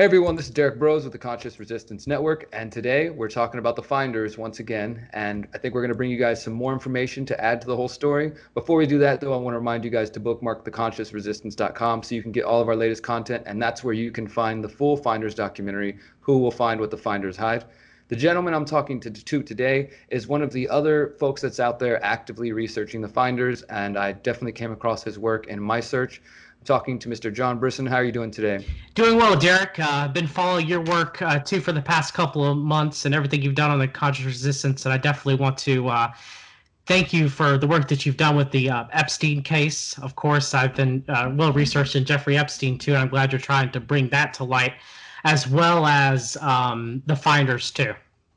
Hey everyone, this is Derrick Broze with the Conscious Resistance Network, and today we're talking about the finders once again, and I think we're going to bring you guys some more information to add to the whole story. Before we do that, though, I want to remind you guys to bookmark theconsciousresistance.com so you can get all of our latest content, and that's where you can find the full Finders documentary, Who Will Find What the Finders Hide. The gentleman I'm talking to today is one of the other folks that's out there actively researching the finders, and I definitely came across his work in my search. I'm talking to Mr. John Brisson. How are you doing today? Doing well, Derek. I've been following your work too for the past couple of months and everything you've done on the conscious resistance, and I definitely want to thank you for the work that you've done with the Epstein case. Of course, I've been well researched in Jeffrey Epstein too, and I'm glad you're trying to bring that to light, as well as the finders too.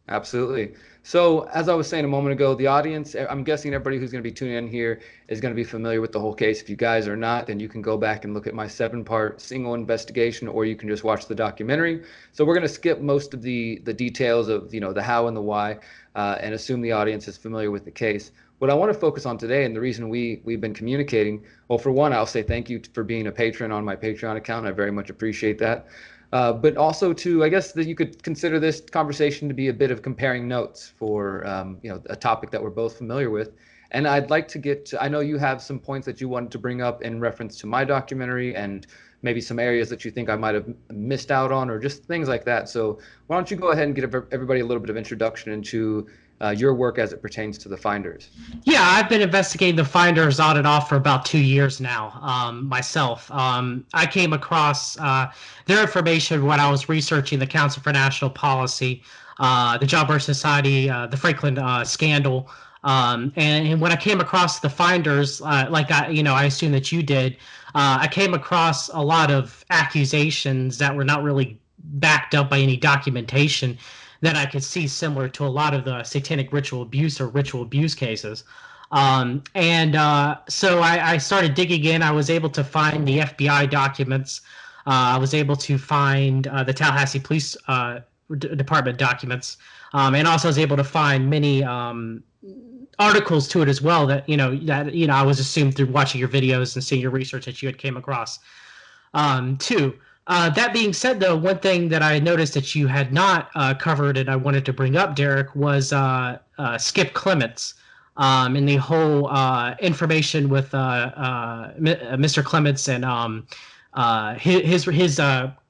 Absolutely. So, as I was saying a moment ago, the audience, I'm guessing everybody who's going to be tuning in here is going to be familiar with the whole case. If you guys are not, then you can go back and look at my 7-part single investigation, or you can just watch the documentary. So we're going to skip most of the details of, the how and the why, and assume the audience is familiar with the case. What I want to focus on today, and the reason we've been communicating, well, for one, I'll say thank you for being a patron on my Patreon account. I very much appreciate that. But also I guess that you could consider this conversation to be a bit of comparing notes for, a topic that we're both familiar with. And I'd like to I know you have some points that you wanted to bring up in reference to my documentary and maybe some areas that you think I might have missed out on or just things like that. So why don't you go ahead and give everybody a little bit of introduction into your work as it pertains to the finders. Yeah, I've been investigating the finders on and off for about 2 years now, myself. I came across their information when I was researching the Council for National Policy, the John Brisson Society, the Franklin scandal. And when I came across the finders, I assume that you did, I came across a lot of accusations that were not really backed up by any documentation that I could see similar to a lot of the satanic ritual abuse or ritual abuse cases. So I started digging in. I was able to find the FBI documents. I was able to find the Tallahassee Police Department documents. And also I was able to find many articles to it as well that I was assumed through watching your videos and seeing your research that you had came across too. That being said, though, one thing that I noticed that you had not covered and I wanted to bring up, Derek, was Skip Clements and the whole information with Mr. Clements and his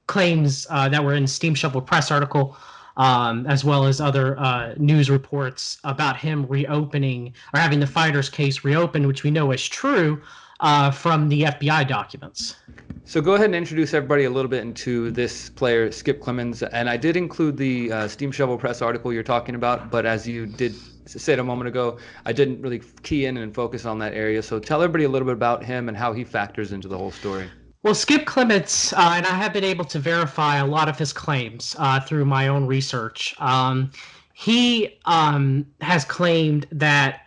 claims that were in Steam Shovel Press article, as well as other news reports about him reopening or having the finders case reopened, which we know is true from the FBI documents. So go ahead and introduce everybody a little bit into this player, Skip Clements. And I did include the Steam Shovel Press article you're talking about, but as you did say a moment ago, I didn't really key in and focus on that area. So tell everybody a little bit about him and how he factors into the whole story. Well, Skip Clements, and I have been able to verify a lot of his claims through my own research. He has claimed that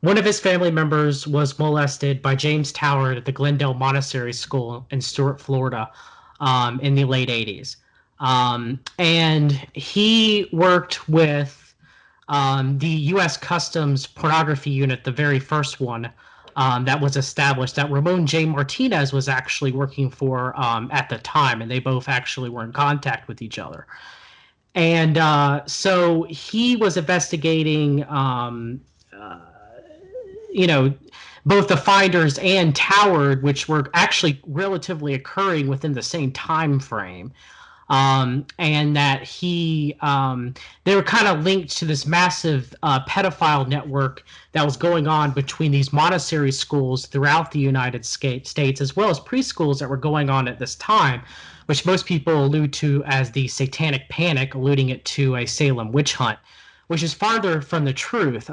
one of his family members was molested by James Tower at the Glendale Monastery School in Stuart, Florida, in the late 80s. And he worked with the U.S. Customs Pornography Unit, the very first one that was established, that Ramon J. Martinez was actually working for at the time, and they both actually were in contact with each other. And so he was investigating both the finders and Tower, which were actually relatively occurring within the same time frame, and that they were kind of linked to this massive pedophile network that was going on between these monastery schools throughout the United States, as well as preschools that were going on at this time, which most people allude to as the Satanic Panic, alluding it to a Salem witch hunt, which is farther from the truth.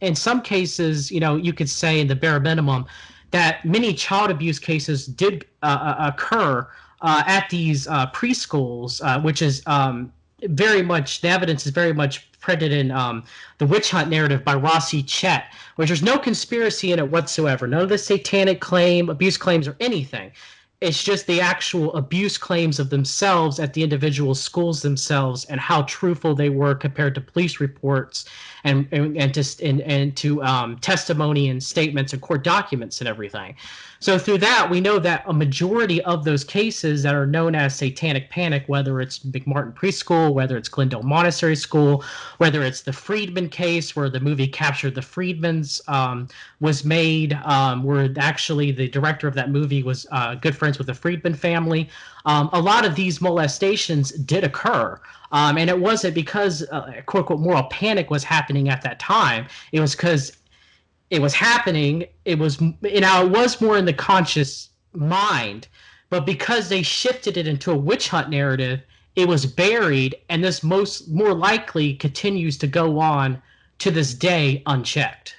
In some cases, you could say in the bare minimum that many child abuse cases did occur at these preschools, which is very much, the evidence is very much printed in the witch hunt narrative by Rossi Chet, which there's no conspiracy in it whatsoever. None of the satanic abuse claims or anything. It's just the actual abuse claims of themselves at the individual schools themselves and how truthful they were compared to police reports and to testimony and statements and court documents and everything. So through that, we know that a majority of those cases that are known as satanic panic, whether it's McMartin Preschool, whether it's Glendale Monastery School, whether it's the Friedman case where the movie Captured the Friedmans was made, where actually the director of that movie was good friends with the Friedman family. A lot of these molestations did occur. And it wasn't because quote unquote moral panic was happening at that time. It was because it was happening. It was, it was more in the conscious mind, but because they shifted it into a witch hunt narrative, it was buried, and this more likely continues to go on to this day unchecked.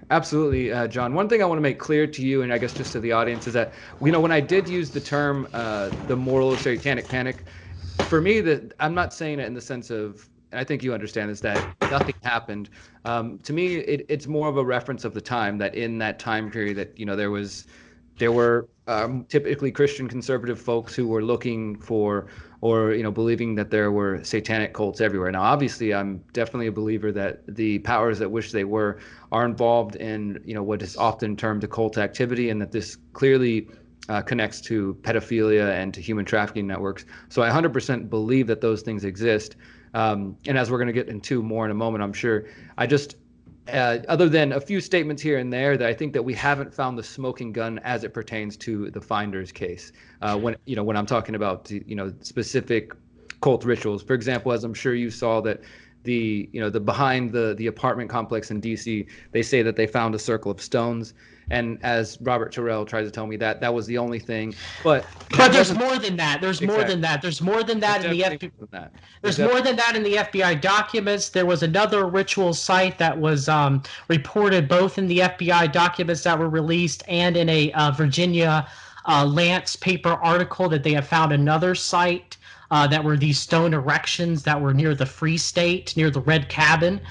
Absolutely, John. One thing I want to make clear to you, and I guess just to the audience, is that when I did use the term the moral or satanic panic, for me, that I'm not saying it in the sense of, and I think you understand this, that nothing happened. To me, it's more of a reference of the time, that in that time period that there were typically Christian conservative folks who were looking for, or believing that there were satanic cults everywhere. Now, obviously, I'm definitely a believer that the powers that wish they were are involved in what is often termed occult activity, and that this clearly connects to pedophilia and to human trafficking networks. So I 100% believe that those things exist. And as we're going to get into more in a moment, I'm sure, I just, other than a few statements here and there, that I think that we haven't found the smoking gun as it pertains to the Finders case. When I'm talking about specific cult rituals, for example, as I'm sure you saw that the behind the apartment complex in DC, they say that they found a circle of stones. And as Robert Terrell tries to tell me, that was the only thing. But there's more than that. There's more than that. There's more than that in the FBI. There's more than that in the FBI documents. There was another ritual site that was reported both in the FBI documents that were released and in a Virginia Lance paper article that they have found another site that were these stone erections that were near the Free State, near the Red Cabin.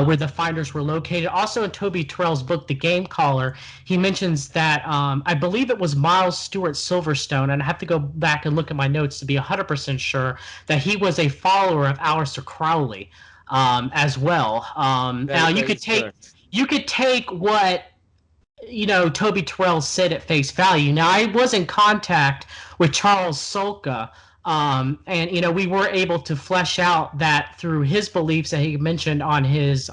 Where the Finders were located. Also in Toby Terrell's book, The Game Caller, he mentions that I believe it was Miles Stewart Silverstone, and I have to go back and look at my notes to be 100% sure, that he was a follower of Aleister Crowley as well. Now you could take what Toby Terrell said at face value. Now I was in contact with Charles Solka. And we were able to flesh out that through his beliefs that he mentioned on his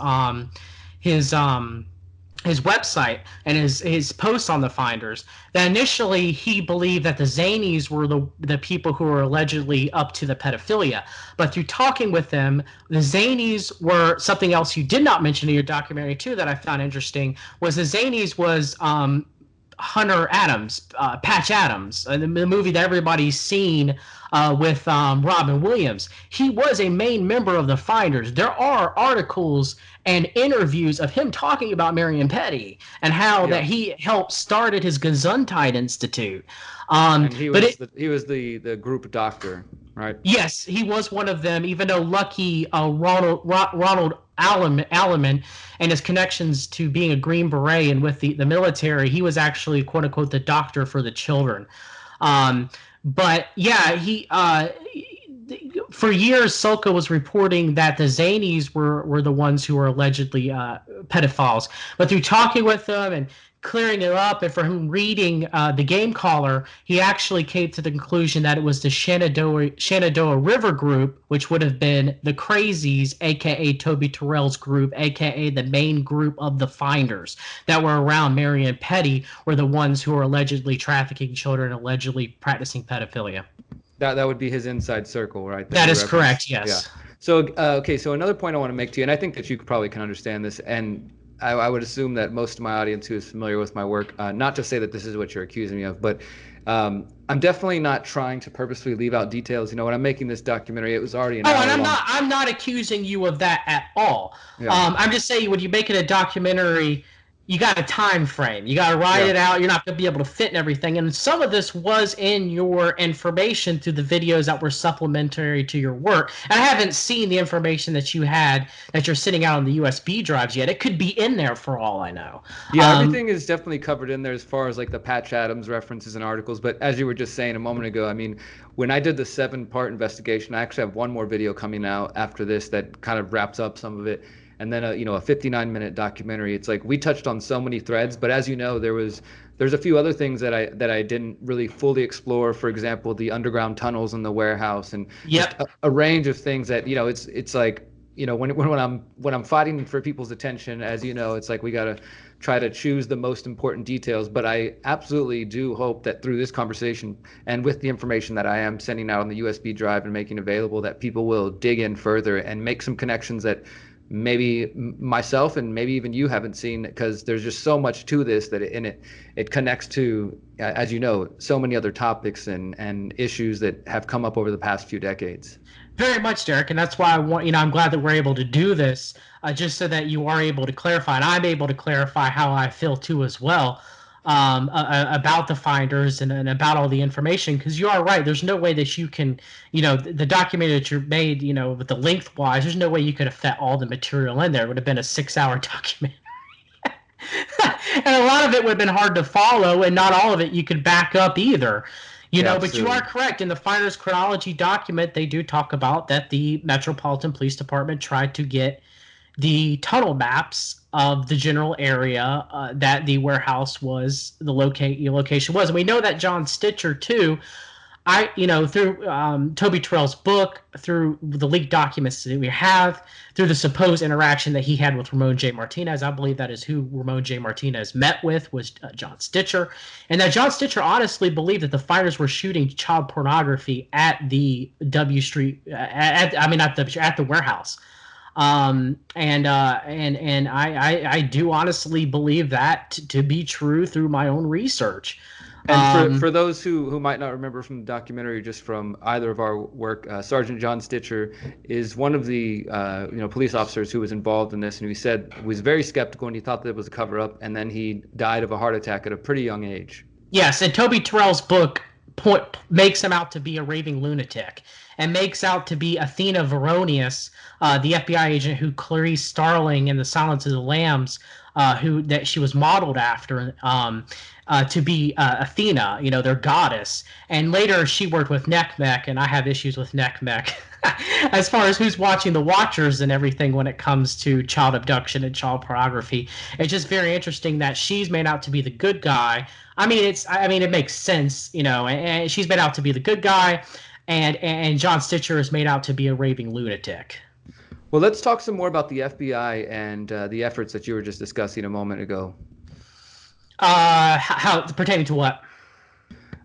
website and his posts on the Finders, that initially he believed that the Zanies were the people who were allegedly up to the pedophilia. But through talking with them, the Zanies were something else you did not mention in your documentary too that I found interesting, was the Zanies was Hunter Adams, Patch Adams, the movie that everybody's seen with Robin Williams. He was a main member of the Finders. There are articles and interviews of him talking about Marion Petty and how that he helped started his Gesundheit Institute. And he was the group doctor, right? Yes, he was one of them, even though Lucky Ronald Alleman and his connections to being a Green Beret and with the military, he was actually, quote unquote, the doctor for the children. But yeah, he for years, Solka was reporting that the Zanies were the ones who were allegedly pedophiles. But through talking with them and clearing it up, and for him reading The Game Caller, he actually came to the conclusion that it was the Shenandoah River group, which would have been the Crazies, a.k.a. Toby Terrell's group, a.k.a. the main group of the Finders that were around Marion Petty, were the ones who were allegedly trafficking children, allegedly practicing pedophilia. That would be his inside circle, right? That is correct, yes. Yeah. So, okay, so another point I want to make to you, and I think that you probably can understand this, and I would assume that most of my audience who is familiar with my work, not to say that this is what you're accusing me of, but I'm definitely not trying to purposely leave out details. When I'm making this documentary, it was already an hour long. I'm not accusing you of that at all. Yeah. I'm just saying, when you're making a documentary, you got a time frame. You got to write Yeah. it out. You're not going to be able to fit and everything. And some of this was in your information through the videos that were supplementary to your work. And I haven't seen the information that you had that you're sitting out on the USB drives yet. It could be in there for all I know. Yeah, everything is definitely covered in there as far as like the Patch Adams references and articles. But as you were just saying a moment ago, I mean, when I did the 7-part investigation, I actually have one more video coming out after this that kind of wraps up some of it. And then a 59-minute documentary. It's like we touched on so many threads, but as you know, there's a few other things that I didn't really fully explore. For example, the underground tunnels in the warehouse, and just Yep. a range of things that it's like when I'm fighting for people's attention, as you know, it's like we gotta try to choose the most important details. But I absolutely do hope that through this conversation and with the information that I am sending out on the USB drive and making available, that people will dig in further and make some connections that maybe myself and maybe even you haven't seen, because there's just so much to this that it connects to, as you know, so many other topics and issues that have come up over the past few decades. Very much, Derek, and that's why I'm glad that we're able to do this, just so that you are able to clarify, and I'm able to clarify how I feel too as well, about the finders and about all the information. Because you are right, there's no way that you can, the document that you made, with the lengthwise, there's no way you could have fit all the material in there. It would have been a 6-hour document. And a lot of it would have been hard to follow, and not all of it you could back up either. Yeah, But you are absolutely. correct. In the finder's chronology document, they do talk about that the Metropolitan Police Department tried to get the tunnel maps of the general area, that the warehouse was, the location was. And we know that John Stitcher, too, through Toby Terrell's book, through the leaked documents that we have, through the supposed interaction that he had with Ramon J. Martinez, I believe that is who Ramon J. Martinez met with, was John Stitcher, and that John Stitcher honestly believed that the fighters were shooting child pornography at the W Street, at the warehouse. And I do honestly believe that to be true through my own research. And for Um, for those who might not remember from the documentary, or just from either of our work, Sergeant John Stitcher is one of the police officers who was involved in this, and he said was very skeptical and he thought that it was a cover up, and then he died of a heart attack at a pretty young age. Yes, and Toby Terrell's book makes him out to be a raving lunatic, and makes out to be Athena Veronius, the FBI agent who Clarice Starling in The Silence of the Lambs, who that she was modeled after, to be Athena, their goddess. And later she worked with NECMEC, and I have issues with NECMEC as far as who's watching the Watchers and everything when it comes to child abduction and child pornography. It's just very interesting that she's made out to be the good guy. It makes sense, and she's made out to be the good guy, and John Stitcher is made out to be a raving lunatic. Well, let's talk some more about the FBI and the efforts that you were just discussing a moment ago. How pertaining to what?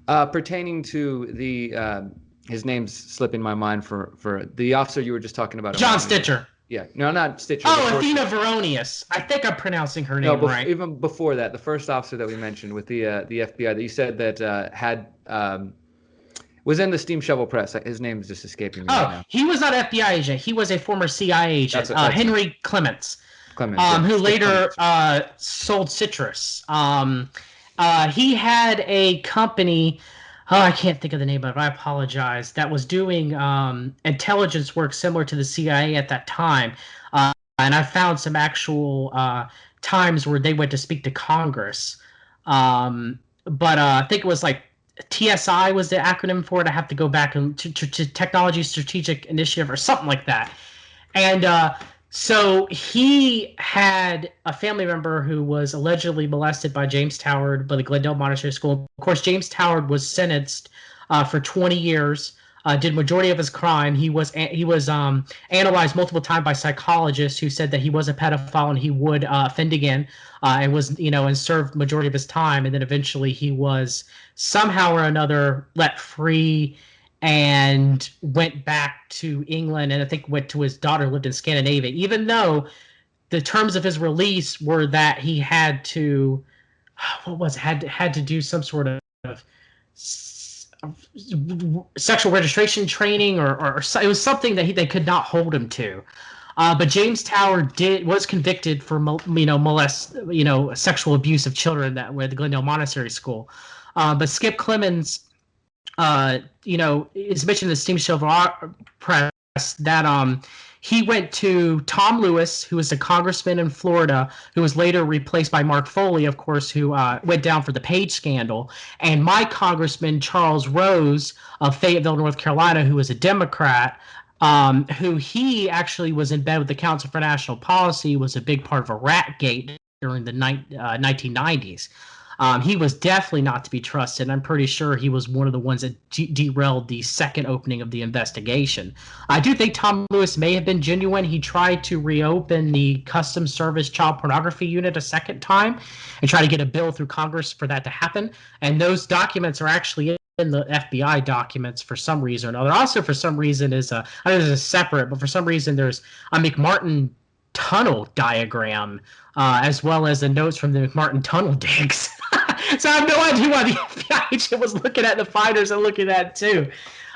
Pertaining to the his name's slipping my mind for the officer you were just talking about a John moment ago. Stitcher. Yeah, no, not Stitcher. The Oh, first, Athena Veronius. I think I'm pronouncing her no, name right. even before that, the first officer that we mentioned with the FBI that you said that had was in the steam shovel press. His name is just escaping me right Oh, now. he was not an FBI agent. He was a former CIA agent, That's Henry Clements, Clemens, yeah, who Stick later Clemens. sold Citrus. He had a company. Oh, I can't think of the name of it. I apologize. That was doing intelligence work similar to the CIA at that time. And I found some actual times where they went to speak to Congress. But I think it was like TSI was the acronym for it. I have to go back and to Technology Strategic Initiative or something like that. And so he had a family member who was allegedly molested by James Toward by the Glendale Montessori School. Of course, James Toward was sentenced for 20 years. Did majority of his crime. He was analyzed multiple times by psychologists who said that he was a pedophile and he would offend again, and was and served majority of his time. And then eventually he was somehow or another let free and went back to England, and I think went to his daughter, lived in Scandinavia, even though the terms of his release were that he had to, what was it? had to do some sort of sexual registration training, or it was something that they could not hold him to. But James Tower was convicted for sexual abuse of children that were at the Glendale Montessori School. But Skip Clemens, is mentioned in the Steam Silver Press that he went to Tom Lewis, who was a congressman in Florida, who was later replaced by Mark Foley, of course, who went down for the Page scandal, and my congressman, Charles Rose of Fayetteville, North Carolina, who was a Democrat, who he actually was in bed with the Council for National Policy, was a big part of a rat gate during the 1990s. He was definitely not to be trusted. I'm pretty sure he was one of the ones that derailed the second opening of the investigation. I do think Tom Lewis may have been genuine. He tried to reopen the Customs Service Child Pornography Unit a second time and try to get a bill through Congress for that to happen. And those documents are actually in the FBI documents for some reason or another. Also, for some reason, I know this is separate, but for some reason, there's a McMartin tunnel diagram, as well as the notes from the McMartin tunnel digs. So I have no idea why the FBI agent was looking at the finders and looking at it too.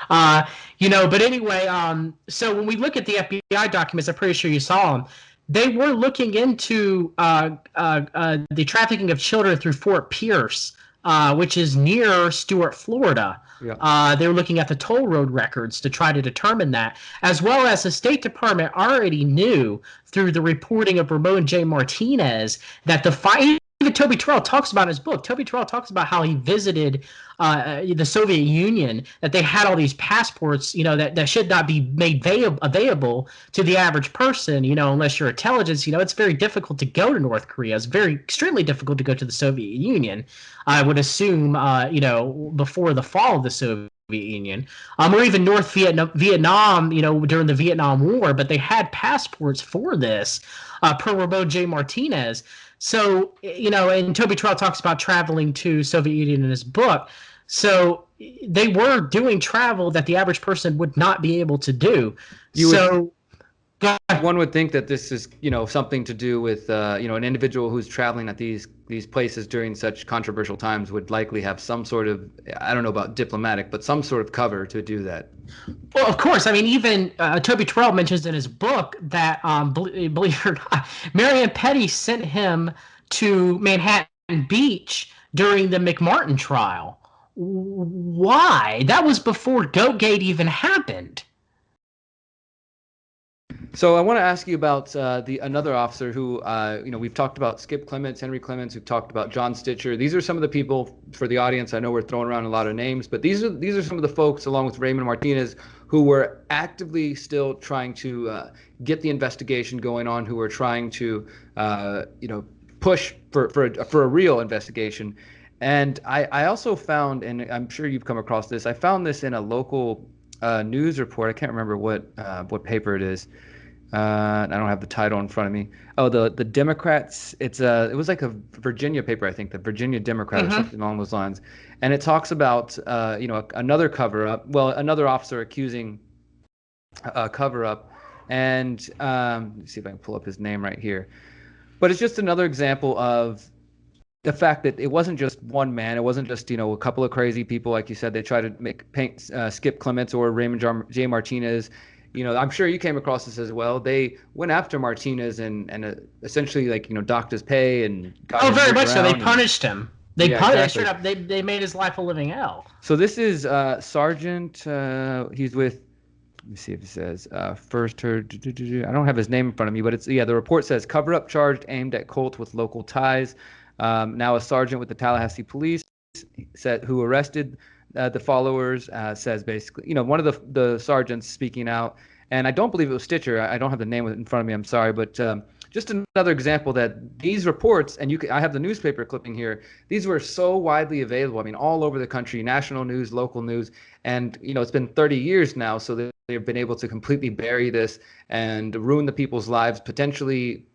But anyway, so when we look at the FBI documents, I'm pretty sure you saw them. They were looking into the trafficking of children through Fort Pierce, which is near Stuart, Florida. Yeah. They were looking at the toll road records to try to determine that, as well as the State Department already knew through the reporting of Ramon J. Martinez that even Toby Terrell talks about in his book. Toby Terrell talks about how he visited the Soviet Union, that they had all these passports, that should not be made available to the average person, unless you're intelligence. It's very difficult to go to North Korea. It's extremely difficult to go to the Soviet Union, I would assume, before the fall of the Soviet Union, or even North Vietnam, during the Vietnam War, but they had passports for this, per Ramon J. Martinez. So, and Toby Terrell talks about traveling to Soviet Union in his book. So they were doing travel that the average person would not be able to do. One would think that this is, something to do with, an individual who's traveling at these places during such controversial times would likely have some sort of, I don't know about diplomatic, but some sort of cover to do that. Well, of course. I mean, even Toby Terrell mentions in his book that, believe it or not, Marion Petty sent him to Manhattan Beach during the McMartin trial. Why? That was before Goatgate even happened. So I want to ask you about another officer who, we've talked about Skip Clements, Henry Clements. We've talked about John Stitcher. These are some of the people for the audience. I know we're throwing around a lot of names, but these are some of the folks, along with Raymond Martinez, who were actively still trying to get the investigation going on, who were trying to, push for a real investigation. And I also found, and I'm sure you've come across this, I found this in a local news report. I can't remember what paper it is. I don't have the title in front of me. Oh, the Democrats. It was like a Virginia paper, I think, the Virginia Democrat or something along those lines. And it talks about another cover-up. Well, another officer accusing a cover-up, and let me see if I can pull up his name right here. But it's just another example of the fact that it wasn't just one man. It wasn't just a couple of crazy people, like you said. They tried to paint Skip Clements or Raymond J. Martinez. I'm sure you came across this as well. They went after Martinez and essentially docked his pay and got very much so. They punished him. They punished exactly. They made his life a living hell. So this is Sergeant. He's with. Let me see if it says first. I don't have his name in front of me, but the report says cover-up charge aimed at Colt with local ties. Now a sergeant with the Tallahassee Police who arrested the followers says basically, one of the sergeants speaking out, and I don't believe it was Stitcher. I don't have the name in front of me. I'm sorry, but just another example that these reports, and I have the newspaper clipping here. These were so widely available. I mean, all over the country, national news, local news, and it's been 30 years now, so they've been able to completely bury this and ruin the people's lives, potentially,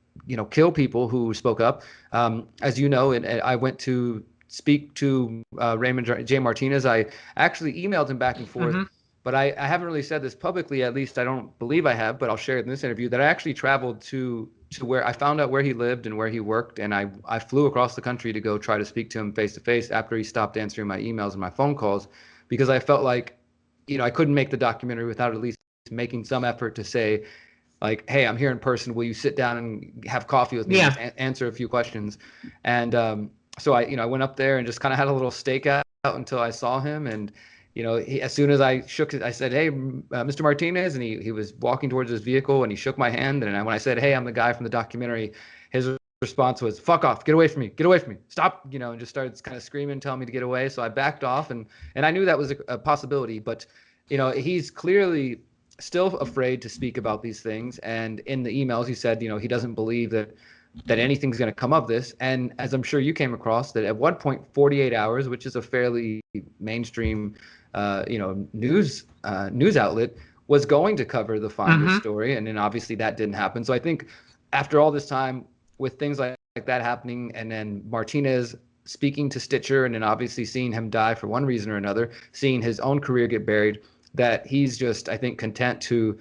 kill people who spoke up. As you know, and I went to speak to Raymond J. Martinez. I actually emailed him back and forth, but I haven't really said this publicly. At least I don't believe I have, but I'll share it in this interview, that I actually traveled to where I found out where he lived and where he worked, and I flew across the country to go try to speak to him face to face after he stopped answering my emails and my phone calls, because I felt like I couldn't make the documentary without at least making some effort to say, like, hey, I'm here in person. Will you sit down and have coffee with me and Yeah. just answer a few questions? And so I went up there and just kind of had a little stakeout until I saw him. And as soon as I shook it, I said, "Hey, Mr. Martinez," and he was walking towards his vehicle and he shook my hand. And when I said, "Hey, I'm the guy from the documentary," his response was, "Fuck off, get away from me, get away from me, stop," and just started kind of screaming, telling me to get away. So I backed off, and I knew that was a possibility, but he's clearly still afraid to speak about these things. And in the emails, he said, he doesn't believe that anything's going to come of this. And as I'm sure you came across, that at one point, 48 Hours, which is a fairly mainstream, news outlet, was going to cover the Finders story, and then obviously that didn't happen. So I think after all this time, with things like that happening, and then Martinez speaking to Stitcher, and then obviously seeing him die for one reason or another, seeing his own career get buried, that he's just, I think, content to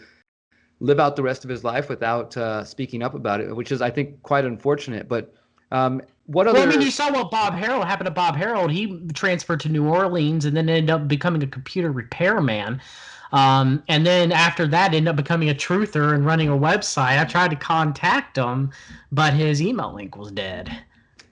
live out the rest of his life without speaking up about it, which is, I think, quite unfortunate. But what other? Well, I mean, you saw what Bob Harold happened to Bob Harold. He transferred to New Orleans and then ended up becoming a computer repairman. And then after that, ended up becoming a truther and running a website. I tried to contact him, but his email link was dead.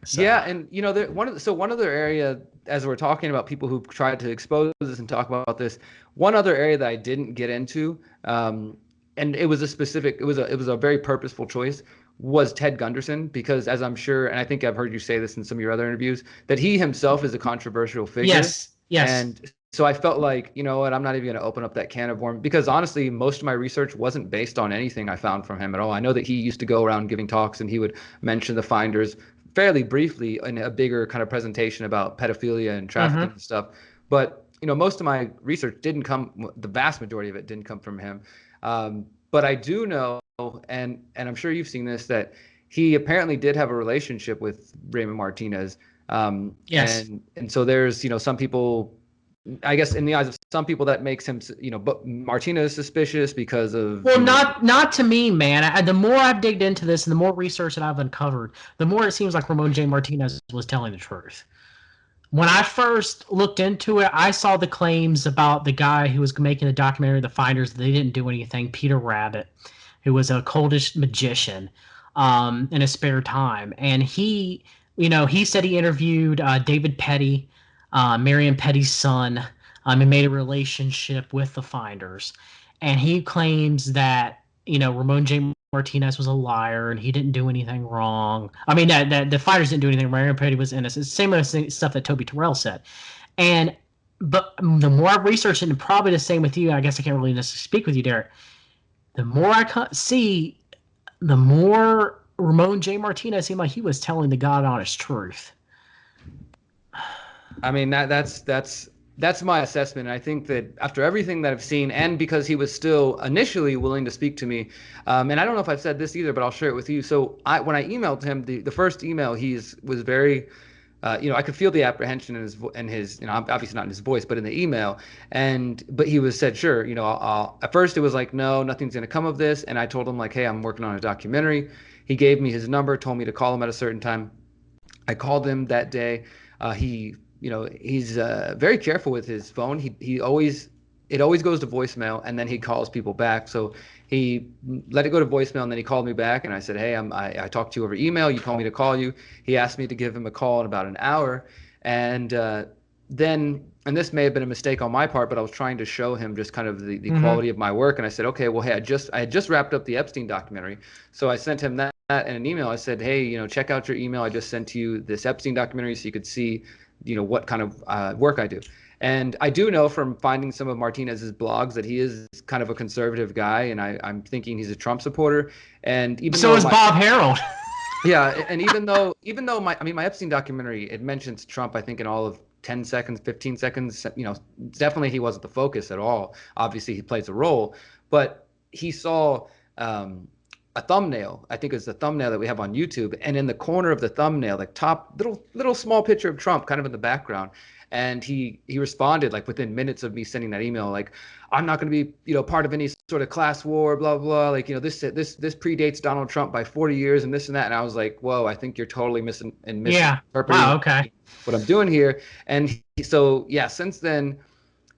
So. Yeah, and one other area, as we're talking about people who tried to expose this and talk about this, one other area that I didn't get into, and it was a very purposeful choice, was Ted Gunderson, because as I'm sure, and I think I've heard you say this in some of your other interviews, that he himself is a controversial figure. Yes. And so I felt like, you know what, I'm not even going to open up that can of worms, because honestly, most of my research wasn't based on anything I found from him at all. I know that he used to go around giving talks and he would mention the Finders fairly briefly in a bigger kind of presentation about pedophilia and trafficking and stuff. But, most of my research the vast majority of it didn't come from him. But I do know, and I'm sure you've seen this, that he apparently did have a relationship with Raymond Martinez. Yes. And so there's, some people, I guess in the eyes of some people, that makes him, but Martinez suspicious because of. Well, not to me, man. The more I've digged into this and the more research that I've uncovered, the more it seems like Ramon J. Martinez was telling the truth. When I first looked into it, I saw the claims about the guy who was making the documentary, The Finders. They didn't do anything. Peter Rabbit, who was a coldish magician in his spare time. And he said he interviewed David Petty, Marion Petty's son, and made a relationship with the Finders. And he claims that, Ramon J. Martinez was a liar and he didn't do anything wrong. I mean, that the Finders didn't do anything. Marion Petty was innocent. Same stuff that Toby Terrell said. But the more I researched it, and probably the same with you, I guess I can't really necessarily speak with you, Derek. The more I see, the more Ramon J. Martinez seemed like he was telling the God honest truth. I mean, that's my assessment. And I think that after everything that I've seen, and because he was still initially willing to speak to me, and I don't know if I've said this either, but I'll share it with you. So when I emailed him, the first email, was very, I could feel the apprehension in his, obviously not in his voice, but in the email. But he said, sure, at first it was like, no, nothing's going to come of this. And I told him like, hey, I'm working on a documentary. He gave me his number, told me to call him at a certain time. I called him that day. He's very careful with his phone. It always goes to voicemail, and then he calls people back. So he let it go to voicemail, and then he called me back, and I said, hey, I talked to you over email. You told me to call you. He asked me to give him a call in about an hour, and then this may have been a mistake on my part, but I was trying to show him just kind of the quality of my work, and I said, okay, well, hey, I had just wrapped up the Epstein documentary, so I sent him that in an email. I said, hey, check out your email. I just sent you this Epstein documentary so you could see what kind of work I do. And I do know from finding some of Martinez's blogs that he is kind of a conservative guy, and I'm thinking he's a Trump supporter. And even so is Bob Harold. Yeah, and even though my Epstein documentary, it mentions Trump, I think, in all of 10 seconds, 15 seconds, definitely he wasn't the focus at all. Obviously he plays a role, but he saw a thumbnail. I think it's the thumbnail that we have on YouTube, and in the corner of the thumbnail, like top little small picture of Trump kind of in the background. And he responded like within minutes of me sending that email, like, I'm not going to be part of any sort of class war, blah blah, like this predates Donald Trump by 40 years and this and that. And I was like, whoa, I think you're totally misinterpreting Wow, okay. what I'm doing here. And so since then,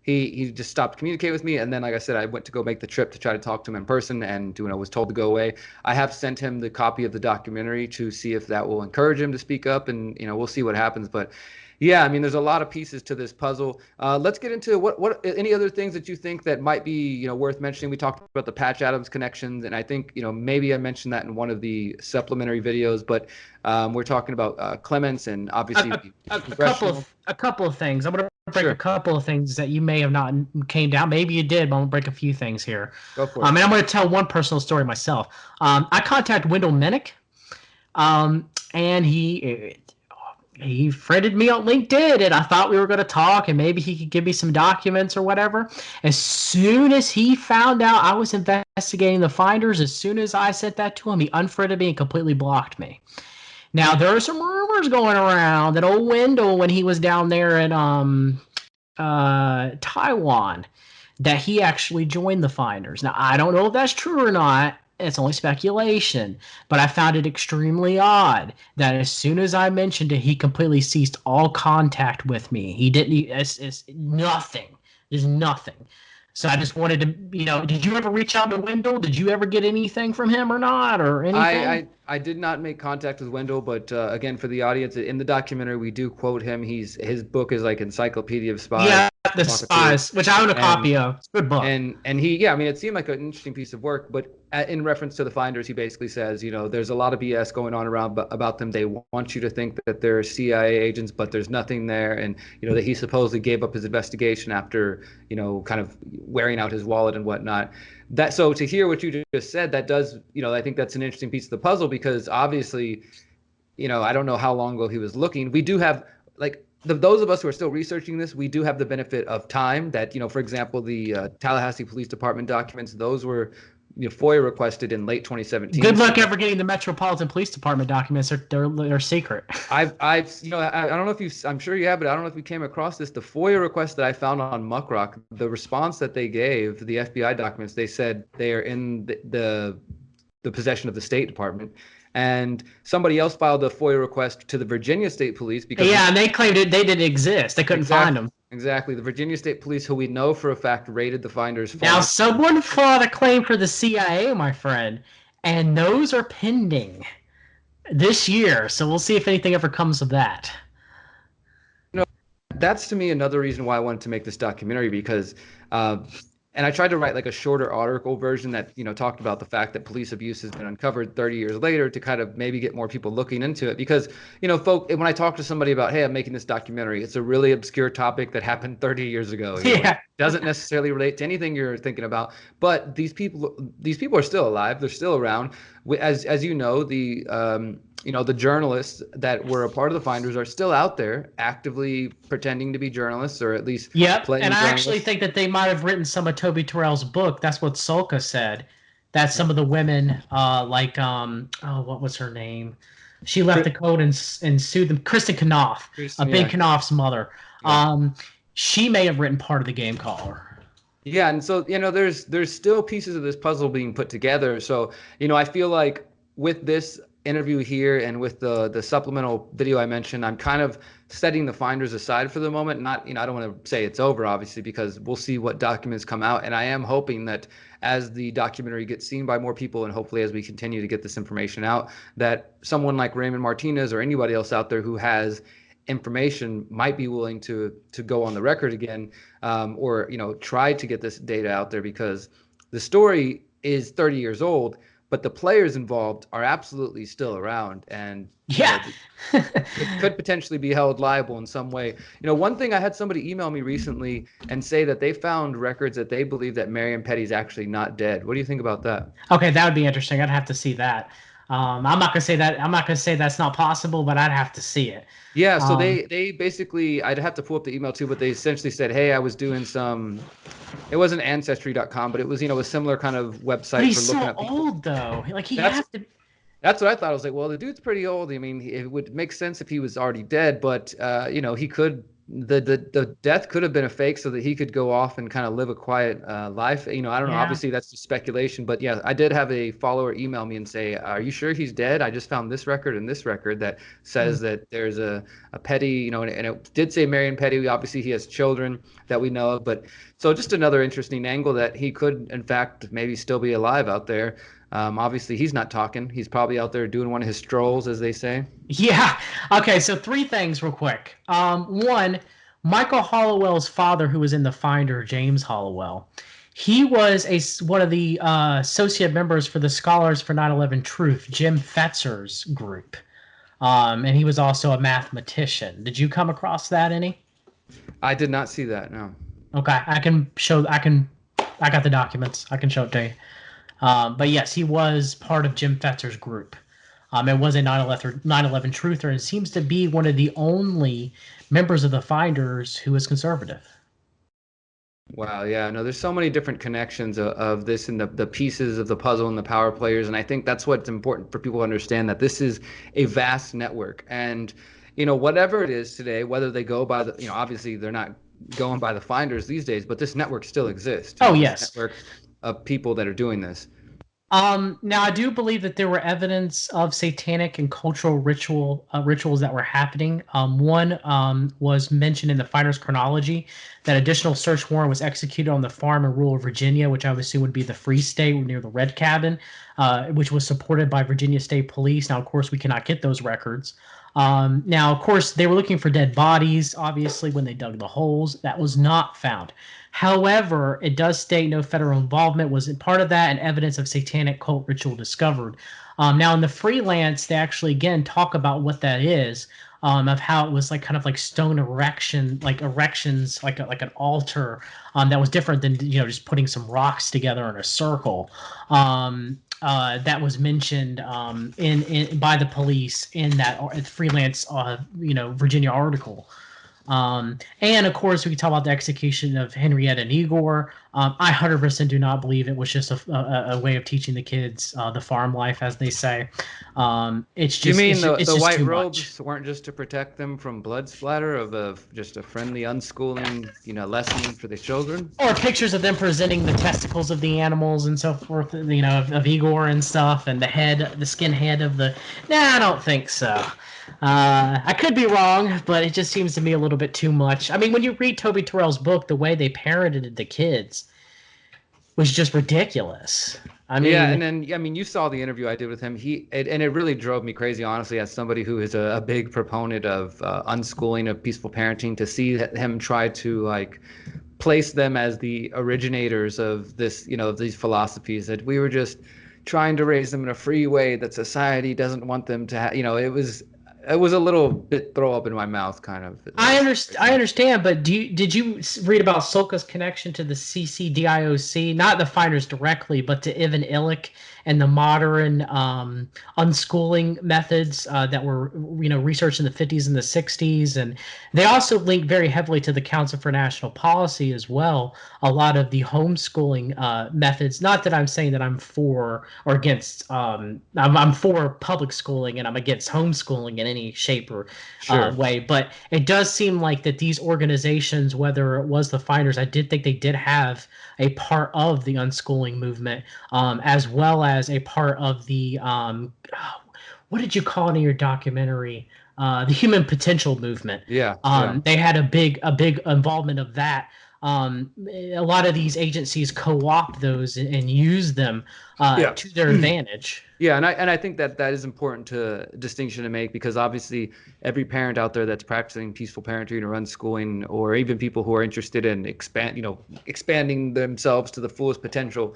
he just stopped communicating with me. And then, like I said, I went to go make the trip to try to talk to him in person, and was told to go away. I have sent him the copy of the documentary to see if that will encourage him to speak up, and we'll see what happens. But yeah, I mean, there's a lot of pieces to this puzzle. Let's get into what any other things that you think that might be worth mentioning. We talked about the Patch Adams connections, and I think maybe I mentioned that in one of the supplementary videos. But we're talking about Clements and obviously a couple of things. I'm gonna break Sure. a couple of things that you may have not came down. Maybe you did, but I'm gonna break a few things here. Go for it. And I'm gonna tell one personal story myself. I contacted Wendell Minnick, and he friended me on LinkedIn, and I thought we were going to talk, and maybe he could give me some documents or whatever. As soon as he found out I was investigating the finders, as soon as I sent that to him, he unfriended me and completely blocked me. Now, there are some rumors going around that old Wendell, when he was down there in Taiwan, that he actually joined the finders. Now, I don't know if that's true or not. It's only speculation, but I found it extremely odd that as soon as I mentioned it, he completely ceased all contact with me. He didn't. It's nothing. There's nothing. So I just wanted to, did you ever reach out to Wendell? Did you ever get anything from him or not, or anything? I did not make contact with Wendell, but again, for the audience, in the documentary, we do quote him. His book is like Encyclopedia of Spies. Yeah, the Spies, which I own a copy of. It's a good book. And I mean, it seemed like an interesting piece of work, but in reference to the finders, he basically says, there's a lot of BS going on around about them. They want you to think that they're CIA agents, but there's nothing there. And, that he supposedly gave up his investigation after, kind of wearing out his wallet and whatnot. So to hear what you just said, that does, I think that's an interesting piece of the puzzle, because obviously, I don't know how long ago he was looking. We do have, like, those of us who are still researching this, we do have the benefit of time that, for example, the Tallahassee Police Department documents, those were FOIA requested in late 2017. Good luck ever getting the Metropolitan Police Department documents. They're secret. I don't know if I'm sure you have, but I don't know if you came across this. The FOIA request that I found on Muckrock, the response that they gave, the FBI documents, they said they are in the possession of the State Department. And somebody else filed a FOIA request to the Virginia State Police because and they claimed they didn't exist. They couldn't find them. Exactly. The Virginia State Police, who we know for a fact raided the finders. Now, someone filed a claim for the CIA, my friend, and those are pending this year. So we'll see if anything ever comes of that. That's to me another reason why I wanted to make this documentary, because and I tried to write like a shorter article version that, talked about the fact that police abuse has been uncovered 30 years later, to kind of maybe get more people looking into it. Because, when I talk to somebody about, hey, I'm making this documentary, it's a really obscure topic that happened 30 years ago. Yeah. It doesn't necessarily relate to anything you're thinking about. But these people are still alive. They're still around. As you know, the journalists that were a part of the finders are still out there actively pretending to be journalists, or at least playing and I journalists. actually think that they might have written some of Toby Terrell's book. That's what Solka said. That some of the women, what was her name? She left the code and sued them. Kristen Knopf, Ben Knopf's mother. Yeah. She may have written part of the game caller. Yeah, and so there's still pieces of this puzzle being put together. So I feel like with this interview here and with the supplemental video I mentioned, I'm kind of setting the finders aside for the moment. Not I don't want to say it's over, obviously, because we'll see what documents come out, and I am hoping that as the documentary gets seen by more people, and hopefully as we continue to get this information out, that someone like Raymond Martinez or anybody else out there who has information might be willing to go on the record again, or try to get this data out there, because the story is 30 years old, but the players involved are absolutely still around, and it could potentially be held liable in some way. One thing, I had somebody email me recently and say that they found records that they believe that Marion Petty's actually not dead. What do you think about that? Okay, that would be interesting. I'd have to see that. I'm not gonna say that. I'm not gonna say that's not possible, but I'd have to see it. Yeah, so they basically, I'd have to pull up the email too, but they essentially said, hey, I was doing some, it wasn't Ancestry.com, but it was, a similar kind of website but he's for looking so at people. old, though. Like, he has to. That's what I thought. I was like, well, the dude's pretty old. I mean, it would make sense if he was already dead, but, he could, the death could have been a fake so that he could go off and kind of live a quiet life. I don't know. Yeah. Obviously, that's just speculation. But yeah, I did have a follower email me and say, "Are you sure he's dead? I just found this record and this record that says that there's a Petty, and it did say Marion Petty. Obviously, he has children that we know of. But so just another interesting angle that he could, in fact, maybe still be alive out there. Obviously, he's not talking. He's probably out there doing one of his strolls, as they say. Yeah. Okay. So three things real quick. One, Michael Hollowell's father, who was in the Finder, James Hollowell, he was one of the associate members for the Scholars for 9/11 Truth, Jim Fetzer's group. And he was also a mathematician. Did you come across that any? I did not see that. No. Okay. I got the documents. I can show it to you. But yes, he was part of Jim Fetzer's group. It was a 9/11 truther, and seems to be one of the only members of the Finders who is conservative. Wow, yeah, no, there's so many different connections of this and the pieces of the puzzle and the power players, and I think that's what's important for people to understand, that this is a vast network, and whatever it is today, whether they go by the, obviously they're not going by the Finders these days, but this network still exists. Oh, this yes. network of people that are doing this. Now, I do believe that there were evidence of satanic and cultural rituals that were happening. One was mentioned in the Finder's chronology, that additional search warrant was executed on the farm in rural Virginia, which I would assume would be the Free State near the Red Cabin, which was supported by Virginia State Police. Now, of course, we cannot get those records. Now, of course, they were looking for dead bodies, obviously, when they dug the holes. That was not found. However, it does state no federal involvement was part of that, and evidence of satanic cult ritual discovered. Now, in the Freelance, they actually, again, talk about what that is, of how it was kind of stone erections, like an altar, that was different than, just putting some rocks together in a circle. That was mentioned in by the police in that Freelance, Virginia article. And of course, we can talk about the execution of Henrietta and Igor. I 100% do not believe it was just a way of teaching the kids the farm life, as they say. It's just. You mean it's the just white too robes much. weren't just to protect them from blood splatter of just a friendly unschooling, lesson for the children? Or pictures of them presenting the testicles of the animals and so forth, of Igor and stuff, and the skin head of the. Nah, I don't think so. I could be wrong, but it just seems to me a little bit too much. I mean, when you read Toby Terrell's book, the way they parented the kids was just ridiculous. I mean, yeah, and then you saw the interview I did with him. And it really drove me crazy, honestly, as somebody who is a big proponent of unschooling, of peaceful parenting, to see him try to place them as the originators of this, of these philosophies, that we were just trying to raise them in a free way that society doesn't want them to have. It was a little bit throw up in my mouth, kind of. I understand, but did you read about Solka's connection to the CCDIOC? Not the Finders directly, but to Ivan Illich and the modern unschooling methods that were researched in the 50s and the 60s, and they also link very heavily to the Council for National Policy as well. A lot of the homeschooling methods. Not that I'm saying that I'm for or against. I'm for public schooling and I'm against homeschooling in any shape or way, but it does seem like that these organizations, whether it was the Finders, I did think they did have a part of the unschooling movement, as well as a part of the what did you call it in your documentary? The human potential movement. Yeah. They had a big involvement of that. A lot of these agencies co-opt those and use them to their advantage. Yeah, and I think that is important distinction to make, because obviously every parent out there that's practicing peaceful parenting or unschooling, or even people who are interested in expanding themselves to the fullest potential,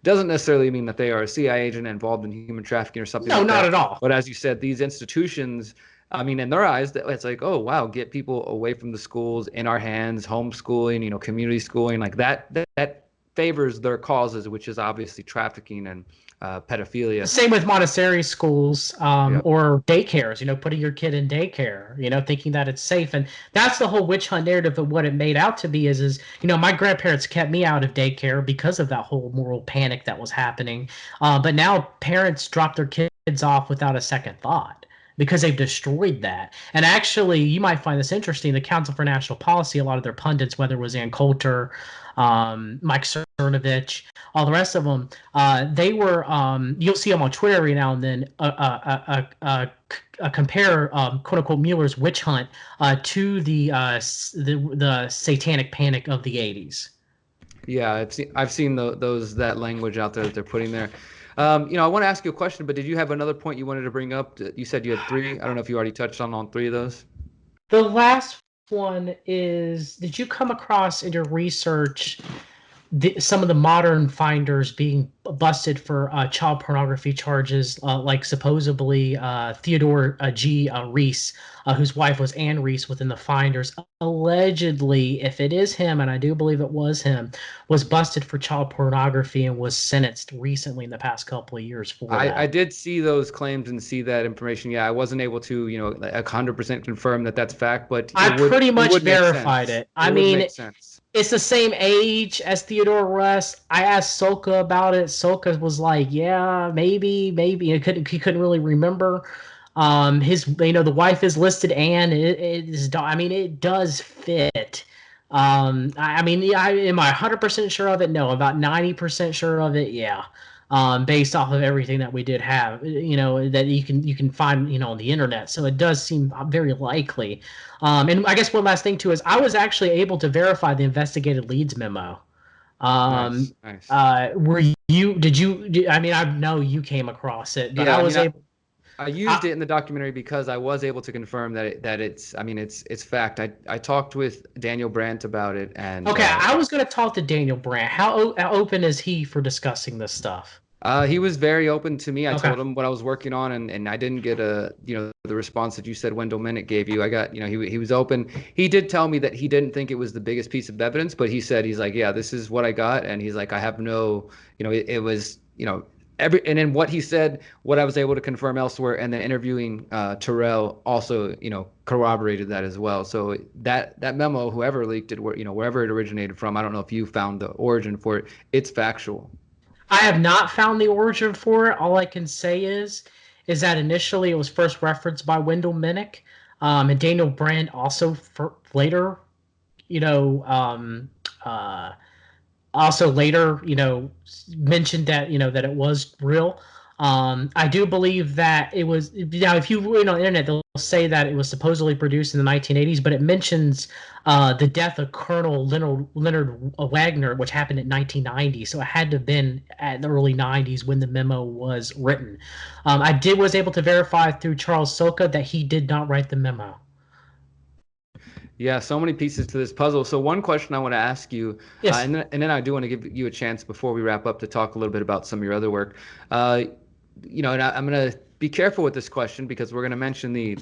doesn't necessarily mean that they are a CIA agent involved in human trafficking or something. No, like not that. at all. But as you said, these institutions, in their eyes, it's like, oh wow, get people away from the schools, in our hands, homeschooling, community schooling, like that favors their causes, which is obviously trafficking and pedophilia. Same with Montessori schools or daycares, putting your kid in daycare, thinking that it's safe. And that's the whole witch hunt narrative of what it made out to be is my grandparents kept me out of daycare because of that whole moral panic that was happening. But now parents drop their kids off without a second thought. because they've destroyed that. And actually, you might find this interesting. The Council for National Policy, a lot of their pundits, whether it was Ann Coulter, Mike Cernovich, all the rest of them, they were. You'll see them on Twitter every now and then. Compare quote unquote Mueller's witch hunt to the satanic panic of the 80s. Yeah, I've seen that language out there that they're putting there. I want to ask you a question, but did you have another point you wanted to bring up? You said you had three. I don't know if you already touched on all three of those. The last one is, did you come across in your research some of the modern finders being busted for child pornography charges, like supposedly Theodore G. Reese, whose wife was Anne Reese within the finders, allegedly, if it is him, and I do believe it was him, was busted for child pornography and was sentenced recently in the past couple of years for that. I did see those claims and see that information. Yeah, I wasn't able to, 100% confirm that that's fact, but I pretty much verified it. I mean, make sense. It's the same age as Theodore West. I asked Soka about it. Soka was like, "Yeah, maybe." He couldn't really remember. The wife is listed, and it is. I mean, it does fit. Am I 100% sure of it? No, about 90% sure of it. Yeah. Based off of everything that we did have, that you can find, on the internet. So it does seem very likely. And I guess one last thing too is I was actually able to verify the investigated leads memo. Nice. I mean, I know you came across it, but yeah, I used it in the documentary because I was able to confirm that it's fact. I talked with Daniel Brandt about it, and okay, I was going to talk to Daniel Brandt. How open is he for discussing this stuff? He was very open to me. I told him what I was working on, and I didn't get the response that you said Wendell Minnick gave you. I got, he was open. He did tell me that he didn't think it was the biggest piece of evidence, but he's like, yeah, this is what I got, and he's like, I have no, it was, and then what he said, what I was able to confirm elsewhere, and then interviewing Terrell also, corroborated that as well. So that memo, whoever leaked it, wherever it originated from, I don't know if you found the origin for it. It's factual. I have not found the origin for it. All I can say is that initially it was first referenced by Wendell Minnick, and Daniel Brandt also later, mentioned that that it was real. I do believe that it was. Now, if you read on the internet, they'll say that it was supposedly produced in the 1980s, but it mentions the death of Colonel Leonard Wagner, which happened in 1990. So it had to have been at the early 90s when the memo was written. I was able to verify through Charles Soka that he did not write the memo. Yeah, so many pieces to this puzzle. So one question I want to ask you, yes. And then I do want to give you a chance before we wrap up to talk a little bit about some of your other work. And I'm going to be careful with this question because we're going to mention the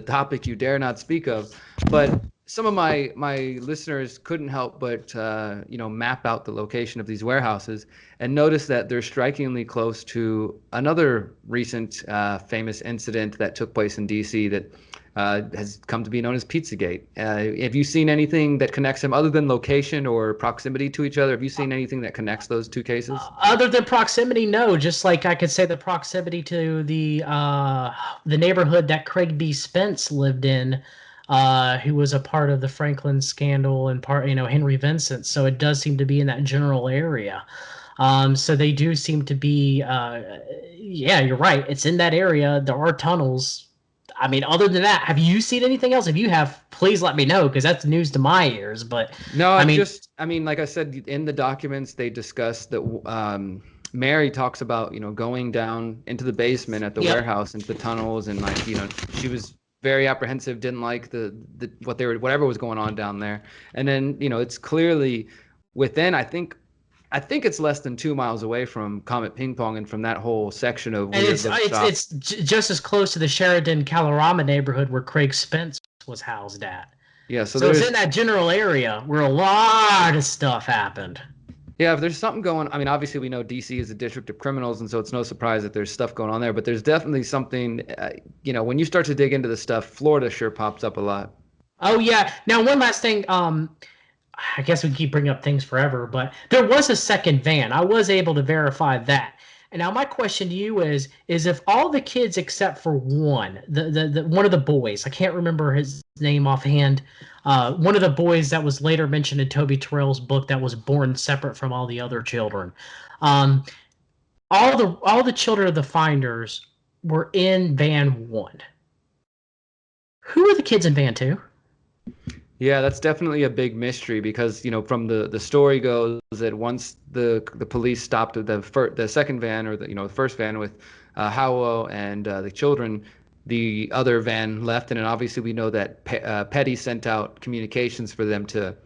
topic you dare not speak of. But some of my listeners couldn't help but map out the location of these warehouses and notice that they're strikingly close to another recent famous incident that took place in D.C. that has come to be known as Pizzagate. Have you seen anything that connects them other than location or proximity to each other? Have you seen anything that connects those two cases? Other than proximity, no. Just like I could say the proximity to the neighborhood that Craig B. Spence lived in, who was a part of the Franklin scandal and Henry Vincent. So it does seem to be in that general area. So they do seem to be, yeah, you're right. It's in that area. There are tunnels. I mean, other than that, have you seen anything else? If you have, please let me know because that's news to my ears. But no, like I said, in the documents they discuss that Mary talks about going down into the basement at the warehouse, into the tunnels, and she was very apprehensive, didn't like whatever was going on down there, and then it's clearly within I think it's less than 2 miles away from Comet Ping Pong and from that whole section of. And it's just as close to the Sheridan Kalorama neighborhood where Craig Spence was housed at. Yeah, so it's in that general area where a lot of stuff happened. Yeah, if there's something going, I mean, obviously we know DC is a district of criminals, and so it's no surprise that there's stuff going on there. But there's definitely something, when you start to dig into the stuff, Florida sure pops up a lot. Oh yeah. Now one last thing. I guess we keep bringing up things forever, but there was a second van. I was able to verify that. And now my question to you is if all the kids except for one, the one of the boys, I can't remember his name offhand, one of the boys that was later mentioned in Toby Terrell's book that was born separate from all the other children, um, all the children of the finders were in van one. Who are the kids in van two? Yeah, that's definitely a big mystery because, from the story goes that once the police stopped the second van, or the first van with Howell and the children, the other van left, and then obviously we know that Petty sent out communications for them to,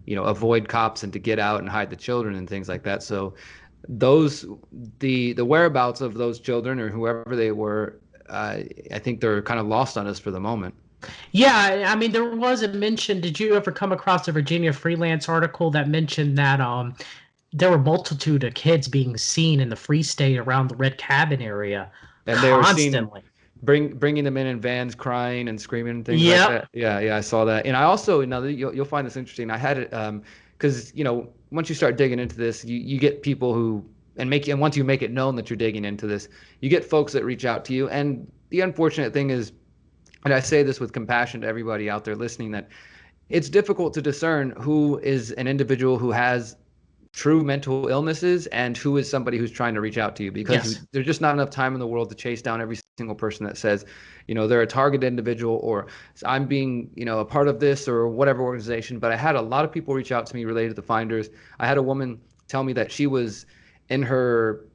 avoid cops and to get out and hide the children and things like that. So those the whereabouts of those children or whoever they were, I think they're kind of lost on us for the moment. Yeah, I mean, there was a mention. Did you ever come across a Virginia Freelance article that mentioned that there were multitude of kids being seen in the Free State around the Red Cabin area And they were seen constantly? bringing them in vans, crying and screaming and things like Yep. that. Yeah, yeah, I saw that. And I also, you'll find this interesting. I had it because once you start digging into this, you get people who and once you make it known that you're digging into this, you get folks that reach out to you. And the unfortunate thing is, and I say this with compassion to everybody out there listening, that it's difficult to discern who is an individual who has true mental illnesses and who is somebody who's trying to reach out to you, because Yes. there's just not enough time in the world to chase down every single person that says, they're a target individual, or I'm being, a part of this or whatever organization. But I had a lot of people reach out to me related to Finders. I had a woman tell me that she was in her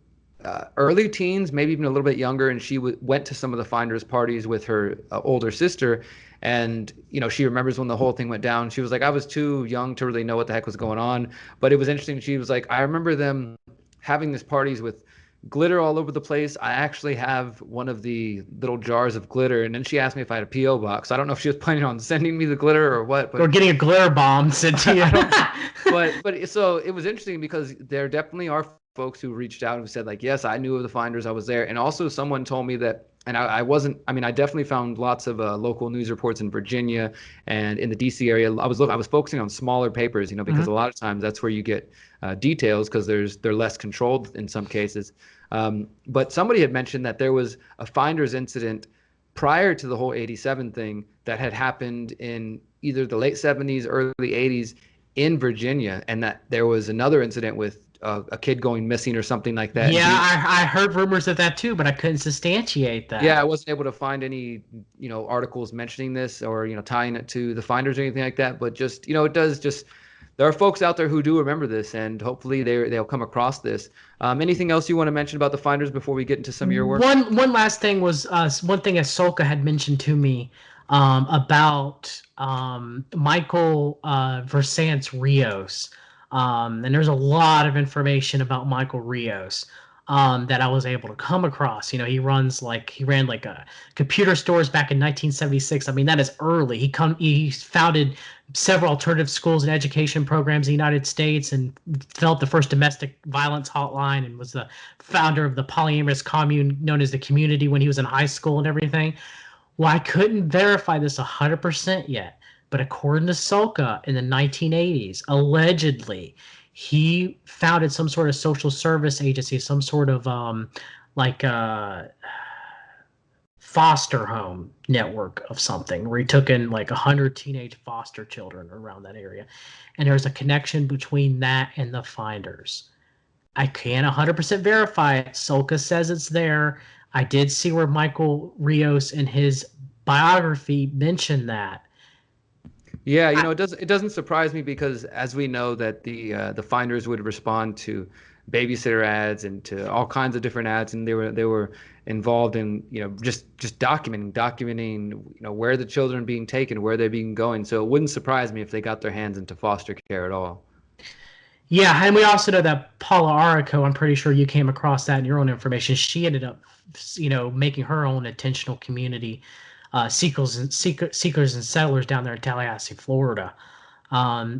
early teens, maybe even a little bit younger, and she went to some of the Finders parties with her older sister. And she remembers when the whole thing went down. She was like, I was too young to really know what the heck was going on, but it was interesting. She was like, I remember them having these parties with glitter all over the place. I actually have one of the little jars of glitter. And then she asked me if I had a PO box. I don't know if she was planning on sending me the glitter or what, Or but getting a glitter bomb sent to you. I don't know. But so it was interesting because there definitely are folks who reached out and said, like, yes, I knew of the Finders, I was there. And also someone told me that, and I wasn't, I mean, I definitely found lots of local news reports in Virginia and in the DC area. I was focusing on smaller papers, because Mhm. a lot of times that's where you get details, because they're less controlled in some cases. But somebody had mentioned that there was a Finders incident prior to the whole 87 thing that had happened in either the late 70s, early 80s in Virginia, and that there was another incident with a kid going missing or something like that. And Yeah, he, I heard rumors of that too, but I couldn't substantiate yeah, that. I wasn't able to find any, articles mentioning this or, tying it to the Finders or anything like that. But just, it does just, there are folks out there who do remember this, and hopefully they'll come across this. Anything else you want to mention about the Finders before we get into some of your work? One last thing was one thing Ahsoka had mentioned to me about Michael Versance Rios, and there's a lot of information about Michael Rios that I was able to come across. He ran like a computer stores back in 1976. I mean, that is early. He founded several alternative schools and education programs in the United States and developed the first domestic violence hotline and was the founder of the polyamorous commune known as the Community when he was in high school and everything. Well, I couldn't verify this 100% yet, but according to Soka in the 1980s, allegedly, he founded some sort of social service agency, some sort of like foster home network of something where he took in like 100 teenage foster children around that area. And there's a connection between that and the Finders. I can't 100% verify it. Solka says it's there. I did see where Michael Rios in his biography mentioned that. Yeah, I, it doesn't surprise me because as we know that the Finders would respond to babysitter ads and to all kinds of different ads, and they were involved in just documenting where the children being taken, where they're being going. So it wouldn't surprise me if they got their hands into foster care at all. yeah, and we also know that Paula Arico, I'm pretty sure you came across that in your own information. She ended up, making her own intentional community, seekers and settlers down there in Tallahassee, Florida.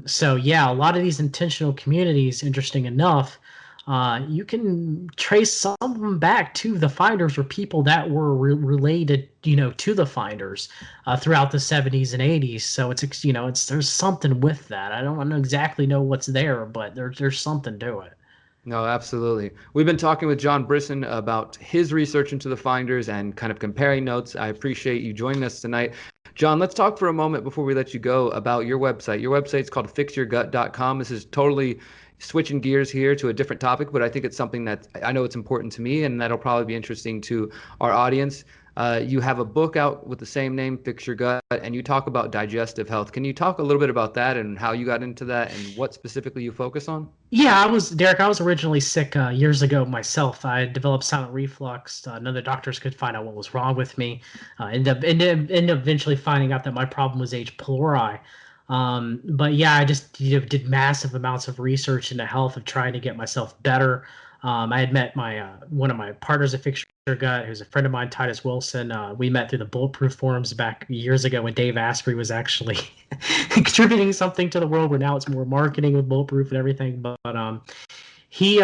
So yeah, a lot of these intentional communities, interesting enough, you can trace some of them back to the Finders or people that were related, to the Finders throughout the 70s and 80s. So there's something with that. I don't exactly know what's there, but there's something to it. No, absolutely. We've been talking with John Brisson about his research into the finders and kind of comparing notes. I appreciate you joining us tonight. John, let's talk for a moment before we let you go about your website. Your website's called fixyourgut.com. This is totally switching gears here to a different topic, but I think it's something that I know it's important to me and that'll probably be interesting to our audience. You have a book out with the same name, Fix Your Gut, and you talk about digestive health. Can you talk a little bit about that and how you got into that and what specifically you focus on? Yeah, Derek. I was originally sick years ago myself. I had developed silent reflux. None of the doctors could find out what was wrong with me. Ended up eventually finding out that my problem was H. pylori. But yeah, I just did massive amounts of research into health of trying to get myself better. I had met my one of my partners at Fix Your Gut, who's a friend of mine, Titus Wilson. We met through the Bulletproof forums back years ago when Dave Asprey was actually contributing something to the world. Where now it's more marketing with Bulletproof and everything. But he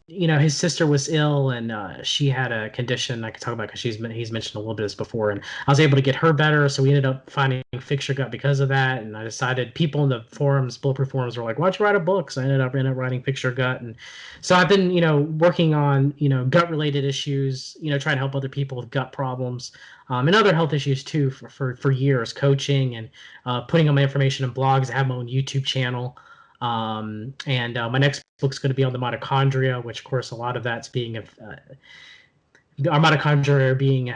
his sister was ill and she had a condition I could talk about because he's mentioned a little bit of this before, and I was able to get her better. So we ended up finding Fix Your Gut because of that. And I decided, people in the forums, Bulletproof forums, were like, "Why don't you write a book?" So I ended up writing Fix Your Gut, and so I've been working on gut related issues, trying to help other people with gut problems. And other health issues too for years, coaching and putting on my information in blogs. I have my own YouTube channel. And my next book's going to be on the mitochondria, which of course a lot of that's being our mitochondria are being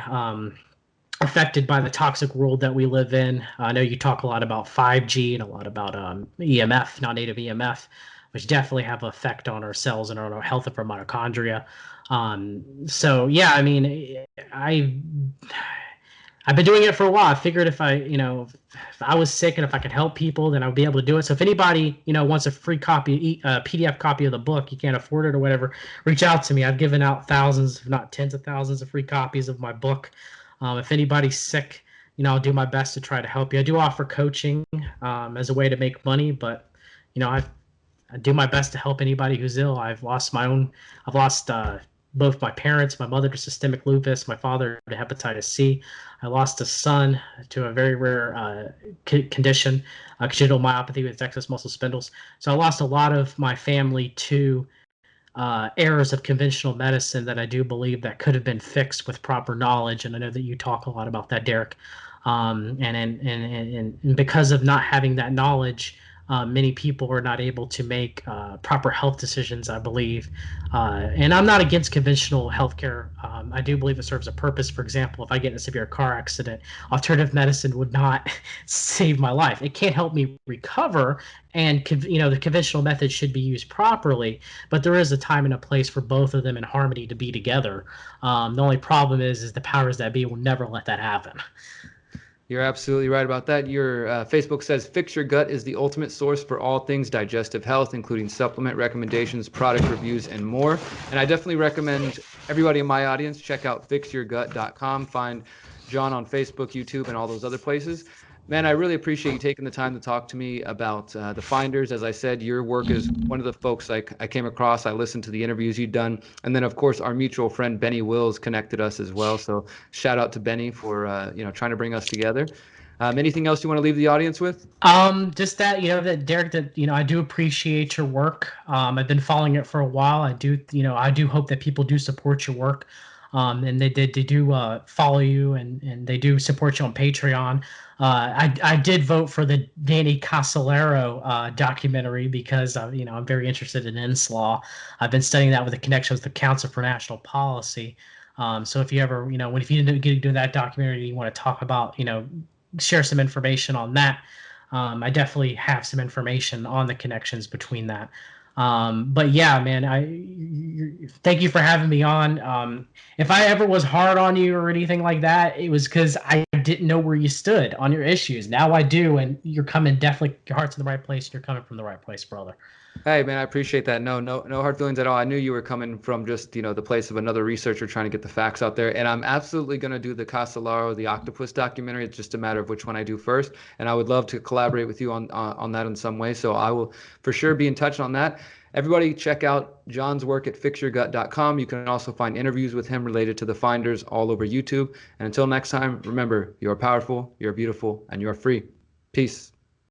affected by the toxic world that we live in. I know you talk a lot about 5G and a lot about EMF, non-native EMF, which definitely have an effect on our cells and on our health of our mitochondria. So yeah, I mean, I've been doing it for a while. I figured if I was sick and if I could help people, then I would be able to do it. So if anybody, wants a free copy, a PDF copy of the book, you can't afford it or whatever, reach out to me. I've given out thousands, if not tens of thousands of free copies of my book. If anybody's sick, I'll do my best to try to help you. I do offer coaching as a way to make money, but, I do my best to help anybody who's ill. I've lost both my parents, my mother to systemic lupus, my father to hepatitis C. I lost a son to a very rare condition, congenital myopathy with excess muscle spindles. So I lost a lot of my family to errors of conventional medicine that I do believe that could have been fixed with proper knowledge. And I know that you talk a lot about that, Derek. And because of not having that knowledge, many people are not able to make proper health decisions, I believe. And I'm not against conventional healthcare. I do believe it serves a purpose. For example, if I get in a severe car accident, alternative medicine would not save my life. It can't help me recover, and the conventional method should be used properly. But there is a time and a place for both of them in harmony to be together. The only problem is the powers that be will never let that happen. You're absolutely right about that. Your Facebook says Fix Your Gut is the ultimate source for all things digestive health, including supplement recommendations, product reviews, and more. And I definitely recommend everybody in my audience check out fixyourgut.com. Find John on Facebook, YouTube, and all those other places. Man, I really appreciate you taking the time to talk to me about the finders. As I said, your work is one of the folks I came across. I listened to the interviews you've done. And then, of course, our mutual friend, Benny Wills, connected us as well. So shout out to Benny for, trying to bring us together. Anything else you want to leave the audience with? Just that, that Derek, that, I do appreciate your work. I've been following it for a while. I do hope that people do support your work. And they do follow you, and they do support you on Patreon. I did vote for the Danny Casolaro documentary because I'm very interested in INSLAW. I've been studying that with a connection with the Council for National Policy. So if you ever, if you didn't get to do that documentary, you want to talk about, share some information on that. I definitely have some information on the connections between that. But yeah, man, thank you for having me on. If I ever was hard on you or anything like that, it was because I didn't know where you stood on your issues. Now I do, and you're coming, definitely, your heart's in the right place. You're coming from the right place, brother. Hey, man, I appreciate that. No hard feelings at all. I knew you were coming from just, the place of another researcher trying to get the facts out there. And I'm absolutely going to do the Casolaro, the octopus documentary. It's just a matter of which one I do first. And I would love to collaborate with you on that in some way. So I will for sure be in touch on that. Everybody check out John's work at fixyourgut.com. You can also find interviews with him related to the finders all over YouTube. And until next time, remember, you're powerful, you're beautiful, and you're free. Peace.